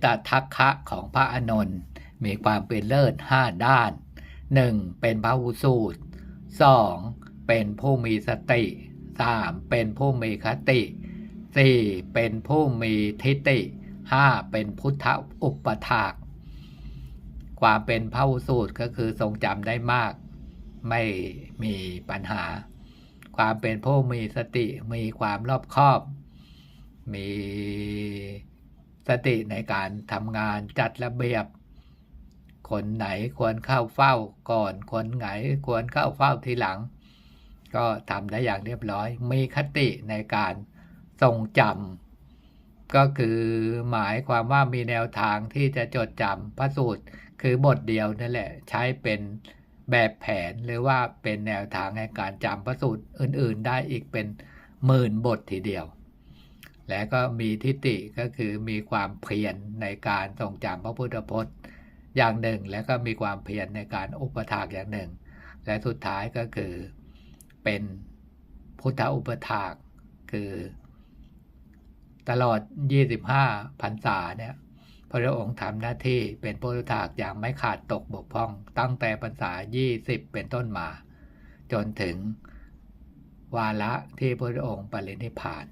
ตทัคคะของพระอานนท์มีความเป็นเลิศ5ด้าน 1. เป็นพหุสูตร 2. เป็นผู้มีสติ 3. เป็นผู้มีคติ 4. เป็นผู้มีทิฏฐิ 5. เป็นพุทธอุปถากความเป็นพหุสูตรก็คือทรงจำได้มากไม่มีปัญหาความเป็นผู้มีสติมีความรอบคอบมีสติในการทำงานจัดระเบียบคนไหนควรเข้าเฝ้าก่อนคนไหนควรเข้าเฝ้าทีหลังก็ทำได้อย่างเรียบร้อยมีคติในการทรงจำก็คือหมายความว่ามีแนวทางที่จะจดจำพระสูตรคือบทเดียวนั่นแหละใช้เป็นแบบแผนหรือว่าเป็นแนวทางในการจำพระสูตรอื่นๆได้อีกเป็น10,000 บททีเดียวและก็มีทิฏฐิก็คือมีความเพียรในการทรงจำพระพุทธพจน์อย่างหนึ่งและก็มีความเพียรในการอุปถากอย่างหนึ่งและสุดท้ายก็คือเป็นพุทธอุปถากคือตลอด25 พรรษาเนี่ยพระองค์ทำหน้าที่เป็นพุทธอุปถากอย่างไม่ขาดตกบกพร่องตั้งแต่พรรษา20เป็นต้นมาจนถึงวาระที่พระองค์ปรินิพพาน